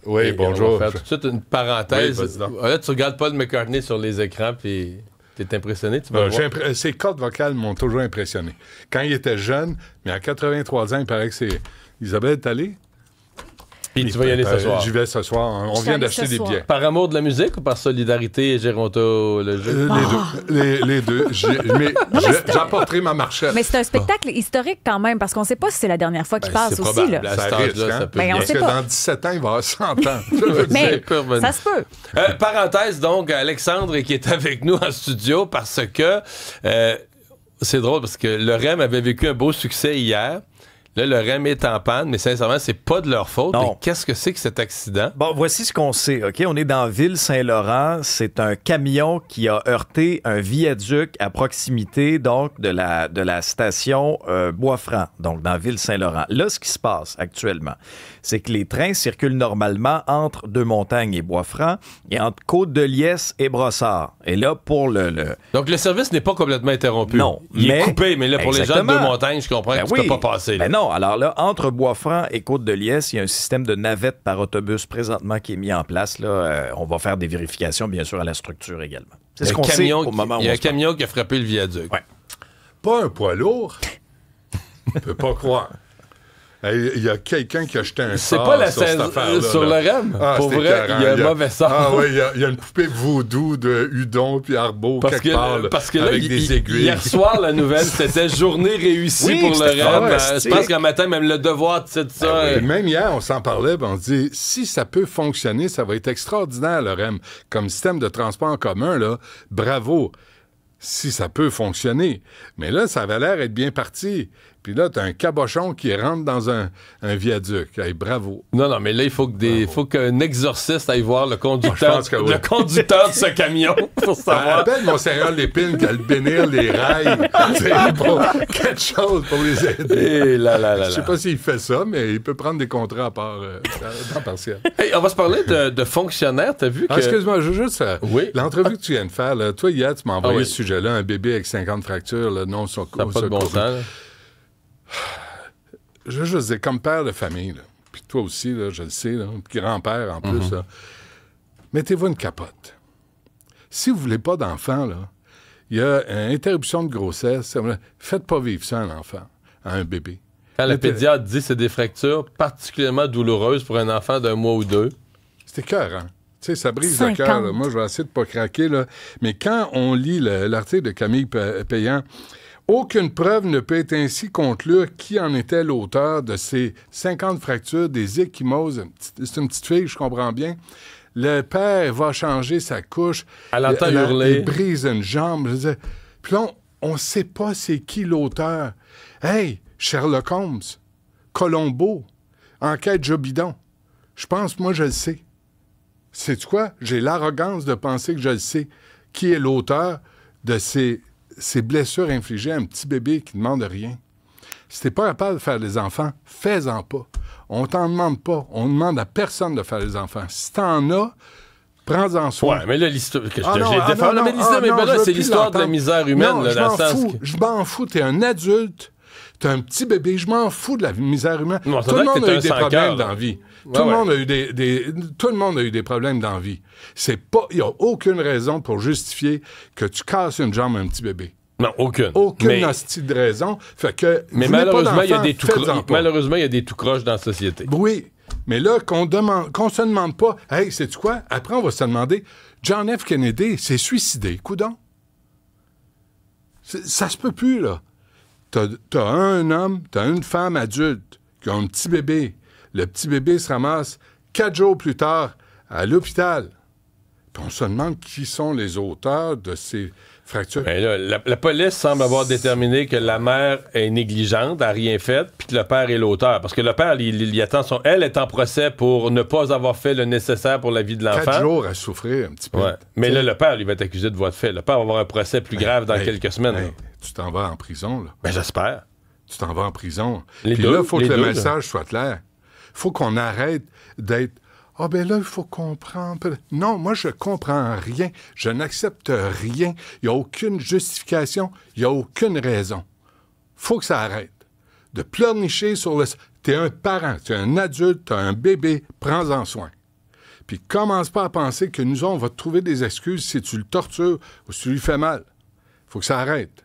Oui, bonjour. On va faire tout de suite une parenthèse. Oui, là, tu regardes Paul McCartney sur les écrans, puis t'es impressionné, tu vas voir. Ses cordes vocales m'ont toujours impressionné. Quand il était jeune, mais à 83 ans, il paraît que c'est... Isabelle est allée? Puis tu vas y aller ce soir. J'y vais ce soir. On vient d'acheter des billets. Par amour de la musique ou par solidarité et Géronto, le jeu? Les deux. Mais j'apporterai ma marchette. Mais c'est un spectacle historique quand même, parce qu'on ne sait pas si c'est la dernière fois qu'il passe aussi. Probable. Là. À cet âge-là, ça peut on Parce sait que pas. dans 17 ans, il va avoir 100 ans. Mais ça se peut. Parenthèse, donc, Alexandre qui est avec nous en studio parce que c'est drôle, parce que le REM avait vécu un beau succès hier. Là, le REM est en panne, mais sincèrement, c'est pas de leur faute. Mais qu'est-ce que c'est que cet accident? Bon, voici ce qu'on sait, OK? On est dans Ville-Saint-Laurent. C'est un camion qui a heurté un viaduc à proximité, donc, de la station Bois-Franc, donc dans Ville-Saint-Laurent. Là, ce qui se passe actuellement, c'est que les trains circulent normalement entre Deux-Montagnes et Bois-Franc et entre Côte-de-Liesse et Brossard. Et là, pour le... Donc, le service n'est pas complètement interrompu. Non. Il est coupé, mais là, pour les gens de Deux-Montagnes, je comprends que tu peux pas passer. Ben non, alors là, entre Bois-Franc et Côte-de-Liesse, il y a un système de navette par autobus présentement qui est mis en place. Là, on va faire des vérifications, bien sûr, à la structure également. C'est ce qu'on sait au moment où il y a un camion qui a frappé le viaduc. Ouais. Pas un poids lourd. Je peux pas croire. Il y a quelqu'un qui a jeté un C'est sort pas la sur cette scène affaire-là. sur le REM. Pour vrai, écœurant. il y a un mauvais sort. Ah oui, il y a une poupée voodoo de Hudon puis Arbaud quelque part, parce que là, avec des aiguilles. Hier soir, la nouvelle, c'était journée réussie pour le REM. Je pense qu'un matin, même le devoir de ça. Et même hier, on s'en parlait, on se dit, si ça peut fonctionner, ça va être extraordinaire, le REM. Comme système de transport en commun, là, bravo. Si ça peut fonctionner. Mais là, ça avait l'air d'être bien parti. Puis là, t'as un cabochon qui rentre dans un viaduc. Hey, bravo. Non, mais là, il faut qu'un exorciste aille voir le conducteur, le conducteur de ce camion pour savoir. Appelle Monseigneur Lépine qui a le bénir les rails. C'est pour quelque chose pour les aider. Je sais pas s'il fait ça, mais il peut prendre des contrats à part temps partiel. Hey, on va se parler de fonctionnaires. T'as vu que... Excuse-moi, je veux juste... Oui? L'entrevue que tu viens de faire, là, toi, hier, tu m'as envoyé ce sujet-là, un bébé avec 50 fractures, là, non sur ça n'a pas de bon sens, là. Je veux juste dire, comme père de famille, là, puis toi aussi, là, je le sais, là, grand-père en plus, là, mettez-vous une capote. Si vous voulez pas d'enfant, là, il y a une interruption de grossesse, faites pas vivre ça à un enfant, à un bébé. Quand le pédiatre dit que c'est des fractures particulièrement douloureuses pour un enfant d'un mois ou deux. C'est écœurant. Tu sais, ça brise le cœur. Moi, je vais essayer de pas craquer, là. Mais quand on lit l'article de Camille Payan, aucune preuve ne peut être ainsi conclure qui en était l'auteur de ces 50 fractures, des ecchymoses. C'est une petite fille, je comprends bien. Le père va changer sa couche. Elle entend hurler. Il brise une jambe. Puis là, on ne sait pas c'est qui l'auteur. Hey, Sherlock Holmes, Colombo, Enquête Jobidon. Je pense, moi, je le sais. Sais-tu quoi? J'ai l'arrogance de penser que je le sais. Qui est l'auteur de ces blessures infligées à un petit bébé qui ne demande rien? Si t'es pas capable de faire des enfants, fais-en pas. On t'en demande pas. On demande à personne de faire des enfants. Si t'en as, prends-en soin. Ouais, mais là, l'histoire... c'est l'histoire l'histoire de la misère humaine. Non, là, je m'en fous. T'es un adulte. T'es un petit bébé. Je m'en fous de la misère humaine. Non, tout le monde a eu des problèmes dans la vie. Tout le monde a eu des problèmes dans la vie. Il n'y a aucune raison pour justifier que tu casses une jambe à un petit bébé. Non, aucune. Aucune hostie de raison. Fait que, mais malheureusement, il y a des tout croches dans la société. Oui. Mais là, qu'on se demande pas, hey, sais-tu quoi? Après, on va se demander, John F. Kennedy s'est suicidé. Coudon. Ça se peut plus, là. T'as un homme, t'as une femme adulte qui a un petit bébé. Le petit bébé se ramasse 4 jours plus tard à l'hôpital. Puis on se demande qui sont les auteurs de ces fractures. Ben là, la police semble avoir déterminé que la mère est négligente, n'a rien fait, puis que le père est l'auteur. Parce que le père, il attend elle est en procès pour ne pas avoir fait le nécessaire pour la vie de l'enfant. 4 jours à souffrir un petit peu. Ouais. Mais là, le père, lui, va être accusé de voie de fait. Le père va avoir un procès plus grave dans quelques semaines. Tu t'en vas en prison, là. Ben, j'espère. Tu t'en vas en prison. Puis là, il faut que le message soit clair. Il faut qu'on arrête d'être « Ah, ben là, il faut comprendre. » Non, moi, je comprends rien. Je n'accepte rien. Il n'y a aucune justification. Il n'y a aucune raison. Faut que ça arrête. De pleurnicher sur le... T'es un parent, t'es un adulte, t'as un bébé, prends-en soin. Puis commence pas à penser que nous, on va te trouver des excuses si tu le tortures ou si tu lui fais mal. Faut que ça arrête.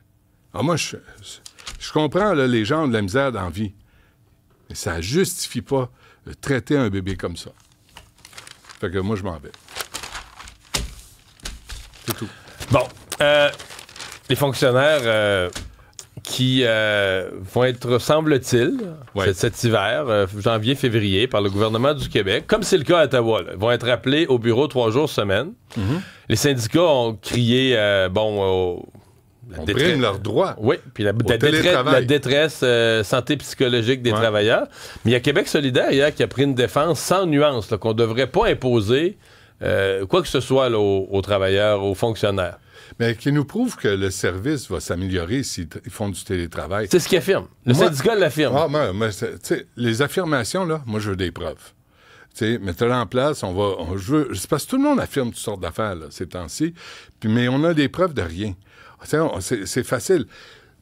Alors moi, je comprends là, les gens ont de la misère dans la vie, mais ça justifie pas de traiter un bébé comme ça. Fait que moi, je m'en vais. C'est tout. Bon, les fonctionnaires qui vont être, semble-t-il, cet hiver, janvier, février, par le gouvernement du Québec, comme c'est le cas à Ottawa, là, vont être appelés au bureau 3 jours semaine. Les syndicats ont crié, on brime leurs droits. Oui, puis la détresse santé psychologique des travailleurs. Mais il y a Québec solidaire hier qui a pris une défense sans nuance, là, qu'on ne devrait pas imposer quoi que ce soit là, aux travailleurs, aux fonctionnaires. Mais qui nous prouve que le service va s'améliorer s'ils font du télétravail. C'est ce qu'ils affirment. Le syndicat l'affirme. Les affirmations, là, moi, je veux des preuves. Mettez-le en place, c'est parce que tout le monde affirme toutes sortes d'affaires là, ces temps-ci, mais on a des preuves de rien. C'est facile.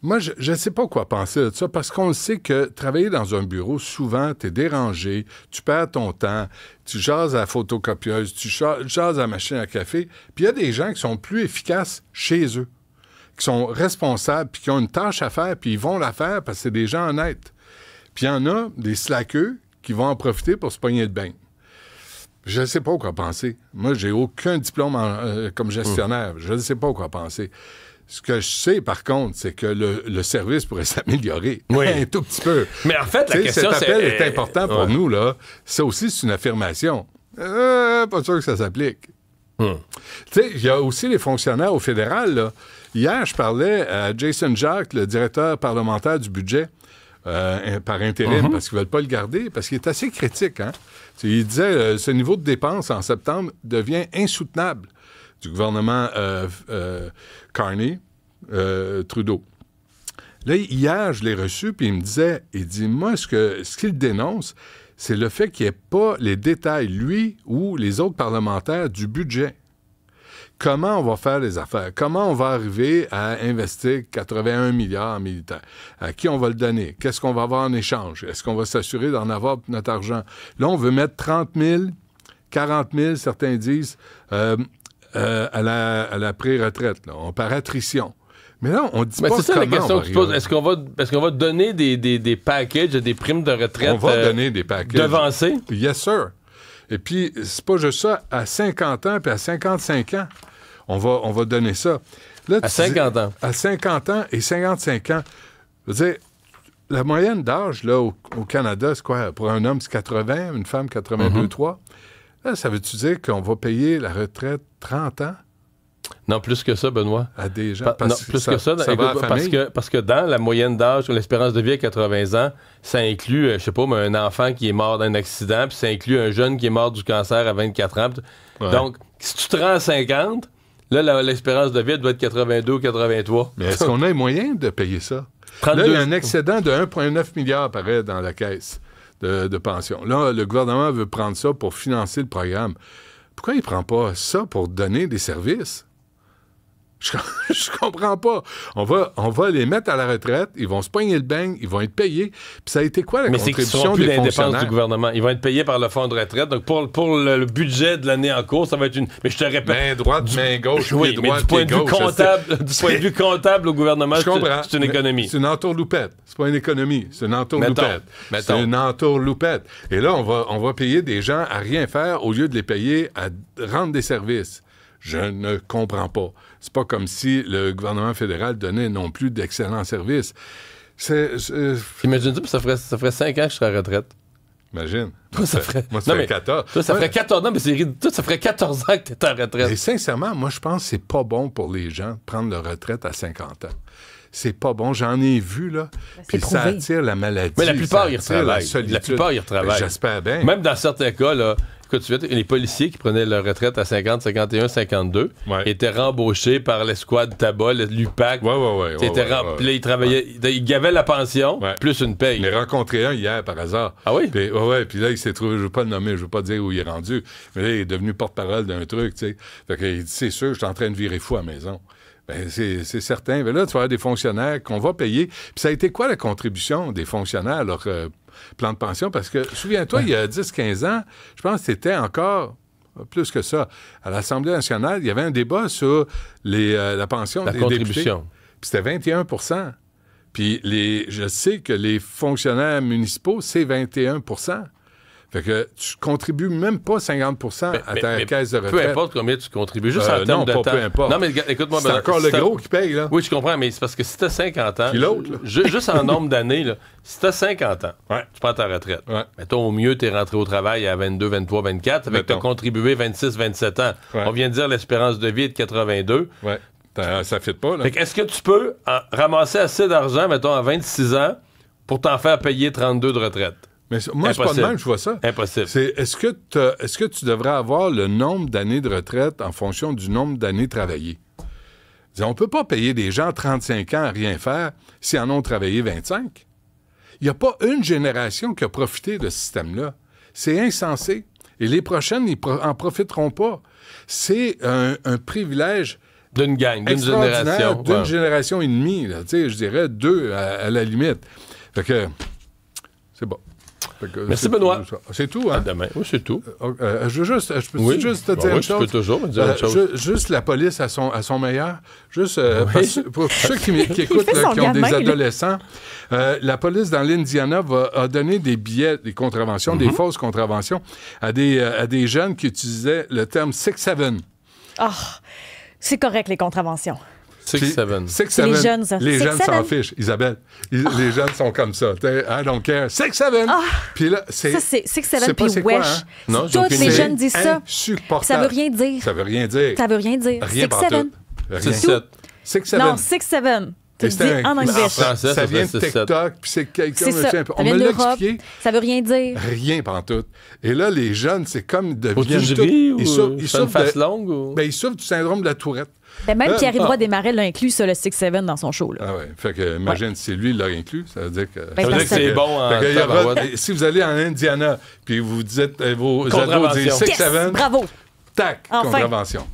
Moi, je ne sais pas quoi penser de ça, parce qu'on sait que travailler dans un bureau, souvent, tu es dérangé, tu perds ton temps, tu jases à la photocopieuse, tu jases à la machine à café, puis il y a des gens qui sont plus efficaces chez eux, qui sont responsables, puis qui ont une tâche à faire, puis ils vont la faire parce que c'est des gens honnêtes. Puis il y en a des slackeux qui vont en profiter pour se pogner le bain. Je ne sais pas quoi penser. Moi, j'ai aucun diplôme comme gestionnaire. Je ne sais pas quoi penser. Ce que je sais, par contre, c'est que le service pourrait s'améliorer un tout petit peu. Mais en fait, la question, cet appel est important pour nous, là. Ça aussi, c'est une affirmation. Pas sûr que ça s'applique. Tu sais, il y a aussi les fonctionnaires au fédéral, là. Hier, je parlais à Jason Jacques, le directeur parlementaire du budget, par intérim, parce qu'ils ne veulent pas le garder, parce qu'il est assez critique, hein. Il disait ce niveau de dépenses en septembre devient insoutenable du gouvernement Carney, Trudeau. Là, hier, je l'ai reçu, puis il dit, moi, ce qu'il dénonce, c'est le fait qu'il n'y ait pas les détails, lui ou les autres parlementaires, du budget. Comment on va faire les affaires? Comment on va arriver à investir 81 milliards en militaire? À qui on va le donner? Qu'est-ce qu'on va avoir en échange? Est-ce qu'on va s'assurer d'en avoir pour notre argent? Là, on veut mettre 30 000, 40 000, certains disent, à la pré-retraite, là, par attrition. Mais là, on dit pas c'est ça comment la question on va que tu poses. Est-ce qu'on va donner des packages, des primes de retraite on va donner des packages devancés? Yes, sir. Et puis, c'est pas juste ça. À 50 ans puis à 55 ans, on va donner ça. Là, à 50 ans? À 50 ans et 55 ans. Je veux dire, la moyenne d'âge, là, au Canada, c'est quoi? Pour un homme, c'est 80, une femme, 82, 3. Là, ça veut-tu dire qu'on va payer la retraite 30 ans? Non, plus que ça, Benoît. À des gens? Parce que dans la moyenne d'âge, l'espérance de vie à 80 ans, ça inclut, je sais pas, un enfant qui est mort d'un accident, puis ça inclut un jeune qui est mort du cancer à 24 ans. Ouais. Donc, si tu te rends à 50, là, l'espérance de vie doit être 82 ou 83. Mais est-ce qu'on a les moyens de payer ça? 32. Là, il y a un excédent de 1,9 milliard, paraît, dans la caisse de pension. Là, le gouvernement veut prendre ça pour financer le programme. Pourquoi il ne prend pas ça pour donner des services? Je comprends pas. On va les mettre à la retraite, ils vont se pogner le beigne, ils vont être payés. Puis ça a été quoi la contribution des fonctionnaires? Dépenses du gouvernement. Ils vont être payés par le fonds de retraite. Donc pour le budget de l'année en cours, ça va être une... Mais je te répète... Main droite, main gauche, oui, mais du point de vue comptable au gouvernement, c'est une économie. C'est une entourloupette. C'est pas une économie, c'est une entourloupette. C'est une entourloupette. Et là, on va payer des gens à rien faire au lieu de les payer à rendre des services. Je ne comprends pas. C'est pas comme si le gouvernement fédéral donnait non plus d'excellents services. Imagine-tu, ça ferait 5 ans que je serais à la retraite. Imagine. Toi, ça ferait... Moi, ça fait 14. Toi, ça ferait 14 ans, mais c'est ridicule. Toi, ça ferait 14 ans que tu es en retraite. Et sincèrement, moi, je pense que c'est pas bon pour les gens de prendre leur retraite à 50 ans. C'est pas bon. J'en ai vu, là. Puis ça attire la maladie. Mais la plupart, ils retravaillent. J'espère bien. Même dans certains cas, là, écoute, les policiers qui prenaient leur retraite à 50, 51, 52 étaient rembauchés par l'escouade tabac, l'UPAC. Ils travaillaient, ils gavaient la pension, plus une paye. J'ai rencontré un hier, par hasard. Ah oui? Puis là, il s'est trouvé, je ne veux pas le nommer, je ne veux pas dire où il est rendu, mais là, il est devenu porte-parole d'un truc, tu sais. Fait qu'il dit, c'est sûr, je suis en train de virer fou à la maison. Ben, c'est certain. Mais là, tu vas avoir des fonctionnaires qu'on va payer. Puis ça a été quoi la contribution des fonctionnaires à leur plan de pension? Parce que, souviens-toi, il y a 10-15 ans, je pense que c'était encore plus que ça. À l'Assemblée nationale, il y avait un débat sur la pension La des députés. contribution. Puis c'était 21 %. Puis je sais que les fonctionnaires municipaux, c'est 21 %. Fait que tu contribues même pas 50 % à ta caisse de retraite. Peu importe combien tu contribues, juste en termes non, de pas temps. peu importe. Non, mais écoute-moi... C'est encore le gros qui paye, là. Oui, je comprends, mais c'est parce que si t'as 50 ans... Puis l'autre, là. Juste en nombre d'années, là, si t'as 50 ans, Ouais. tu prends ta retraite. Ouais. Mettons, au mieux, t'es rentré au travail à 22, 23, 24, avec t'as Mettons. contribué 26, 27 ans. Ouais. On vient de dire l'espérance de vie est de 82. Ouais. Ça ne fit pas, là. Fait que est-ce que tu peux ramasser assez d'argent, mettons, à 26 ans, pour t'en faire payer 32 de retraite? Mais moi, c'est pas de même, je vois ça. Impossible. Est-ce que tu devrais avoir le nombre d'années de retraite en fonction du nombre d'années travaillées? On ne peut pas payer des gens 35 ans à rien faire s'ils en ont travaillé 25. Il n'y a pas une génération qui a profité de ce système-là. C'est insensé. Et les prochaines n'en profiteront pas. C'est un privilège D'une gang, d'une extraordinaire génération. d'une Ouais. génération et demie. Là. Je dirais 2 à la limite. Fait que c'est bon. Merci, Benoît. C'est tout, hein? À demain. Oui, c'est tout. Je peux Oui. juste te Ben dire oui, une tu chose? peux toujours me dire une chose. Juste la police à son meilleur. Juste pour ceux qui écoutent, fait là, son qui ont des gamin, là. adolescents, la police dans l'Indiana a donné des billets, des contraventions, des fausses contraventions à des jeunes qui utilisaient le terme 6-7. Ah, c'est correct, les contraventions. 6-7. C'est les jeunes, ça. Les jeunes 6-7. s'en fichent, Isabelle. Les jeunes sont comme ça. I don't care. 6-7. Puis là, Ça, c'est 6-7 c'est pas puis c'est quoi, wesh. hein? Non, j'ai Tous aucune les idée. jeunes disent ça. Insupportable. Ça veut rien dire. Ça veut rien dire. Ça veut rien dire. Rien 6-7. pantoute. Rien. 6-7. 6-7. Non, 6-7. Tu le Et c'est dis un- en Mais anglais. en français, ça ça vient de serait 6-7. TikTok, puis c'est quelqu'un... C'est ça. On Ça me vient l'a d'Europe. expliqué. Ça veut rien dire. Rien pantoute. Et là, les jeunes, c'est comme ils Faut-tu deviennent... que je tout- ris ou ils souffrent- ils je fais une souffrent face de- longue? Ou... Ben, ils souffrent du syndrome de la Tourette. Ben, même Pierre-Yves ah. Desmarais l'a inclus, ça, le 6-7 dans son show. Là. Ah ouais. Fait que, imagine, si lui, il l'a inclus, ça veut dire que... Ben, Ça veut dire que c'est bon en Fait que, il y aura- tabarouette. si vous allez en Indiana, puis vous dites, vos ados Contravention. disent Yes! 6-7, Bravo! tac, Enfin. contravention.